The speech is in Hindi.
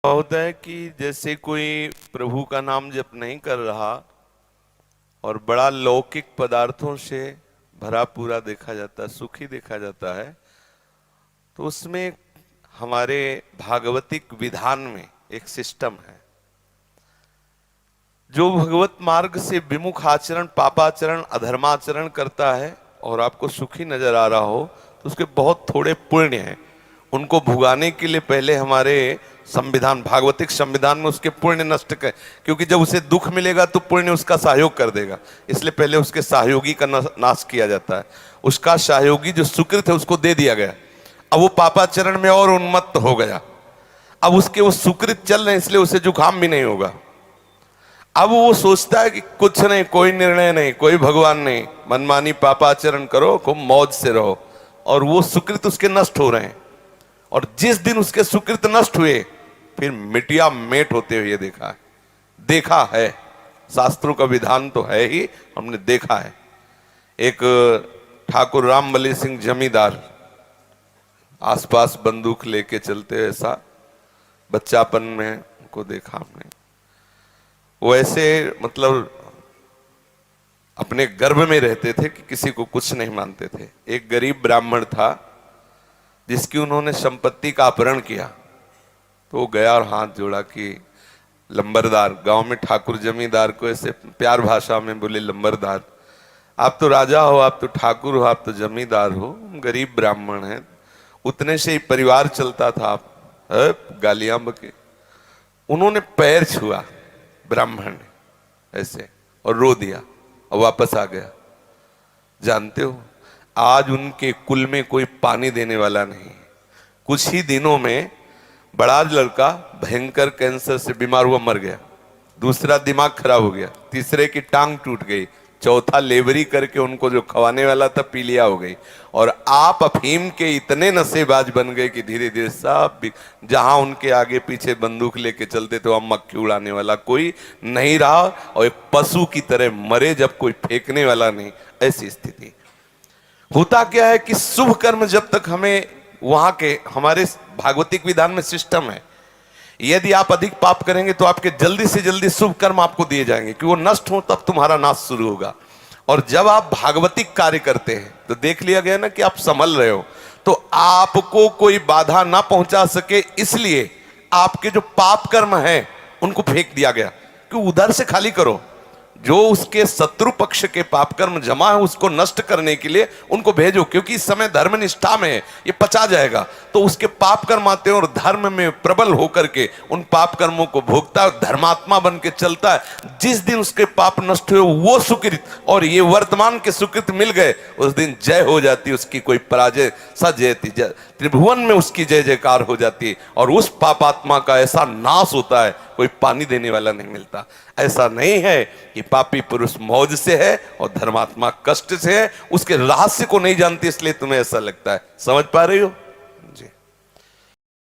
होता है कि जैसे कोई प्रभु का नाम जप नहीं कर रहा और बड़ा लौकिक पदार्थों से भरा पूरा देखा जाता है, सुखी देखा जाता है, तो उसमें हमारे भागवतिक विधान में एक सिस्टम है। जो भगवत मार्ग से विमुख आचरण, पापाचरण, अधर्माचरण करता है और आपको सुखी नजर आ रहा हो तो उसके बहुत थोड़े पुण्य हैं। उनको भुगाने के लिए पहले हमारे संविधान, भागवतिक संविधान में उसके पुण्य नष्ट कर, क्योंकि जब उसे दुख मिलेगा तो पुण्य उसका सहयोग कर देगा, इसलिए पहले उसके सहयोगी का नाश किया जाता है। उसका सहयोगी जो सुकृत है उसको दे दिया गया। अब वो पापाचरण में और उन्मत्त हो गया। अब उसके वो सुकृत चल रहे, इसलिए उसे जुकाम भी नहीं होगा। अब वो सोचता है कि कुछ नहीं, कोई निर्णय नहीं, कोई भगवान नहीं, मनमानी पापाचरण करो, खूब मौज से रहो। और वो सुकृत उसके नष्ट हो रहे हैं। और जिस दिन उसके सुकृत नष्ट हुए फिर मिटिया मेट होते हुए देखा है। शास्त्रों का विधान तो है ही, हमने देखा है। एक ठाकुर रामबली सिंह जमींदार आसपास बंदूक लेके चलते, ऐसा बच्चापन में उनको देखा हमने। वो ऐसे मतलब अपने गर्भ में रहते थे कि किसी को कुछ नहीं मानते थे। एक गरीब ब्राह्मण था जिसकी उन्होंने संपत्ति का अपहरण किया, तो वो गया और हाथ जोड़ा कि लंबरदार, गांव में ठाकुर जमींदार को ऐसे प्यार भाषा में बोले, लंबरदार आप तो राजा हो, आप तो ठाकुर हो, आप तो जमींदार हो, गरीब ब्राह्मण हैं, उतने से ही परिवार चलता था, आप गालियां बके। उन्होंने पैर छुआ ब्राह्मण ने ऐसे और रो दिया और वापस आ गया। जानते हो, आज उनके कुल में कोई पानी देने वाला नहीं। कुछ ही दिनों में बड़ा लड़का भयंकर कैंसर से बीमार हुआ, मर गया। दूसरा दिमाग खराब हो गया, तीसरे की टांग टूट गई, चौथा लेबरी करके उनको जो खवाने वाला था पीलिया हो गई। और आप अफीम के इतने नशेबाज बन गए कि धीरे धीरे सब जहां उनके आगे पीछे बंदूक लेके चलते थे वहां मक्खी उड़ाने वाला कोई नहीं रहा, और एक पशु की तरह मरे जब कोई फेंकने वाला नहीं, ऐसी स्थिति। होता क्या है कि शुभ कर्म जब तक हमें वहां के हमारे भागवतिक विधान में सिस्टम है, यदि आप अधिक पाप करेंगे तो आपके जल्दी से जल्दी शुभ कर्म आपको दिए जाएंगे कि वो नष्ट हो तब तुम्हारा नाश शुरू होगा। और जब आप भागवतिक कार्य करते हैं तो देख लिया गया ना कि आप संभल रहे हो, तो आपको कोई बाधा ना पहुंचा सके, इसलिए आपके जो पाप कर्म हैं उनको फेंक दिया गया कि उधर से खाली करो। जो उसके शत्रु पक्ष के पाप कर्म जमा है उसको नष्ट करने के लिए उनको भेजो, क्योंकि इस समय धर्म निष्ठा में है, ये पचा जाएगा। तो उसके पाप कर्म आते हैं और धर्म में प्रबल होकर के उन पाप कर्मों को भोगता है, धर्मात्मा बन के चलता है। जिस दिन उसके पाप नष्ट हुए वो सुकृत और ये वर्तमान के सुकृत मिल गए, उस दिन जय हो जाती, उसकी कोई पराजय सजयती, त्रिभुवन में उसकी जय जयकार हो जाती। और उस पापात्मा का ऐसा नाश होता है, कोई पानी देने वाला नहीं मिलता। ऐसा नहीं है कि पापी पुरुष मौज से है और धर्मात्मा कष्ट से है, उसके रहस्य को नहीं जानती इसलिए तुम्हें ऐसा लगता है। समझ पा रही हो?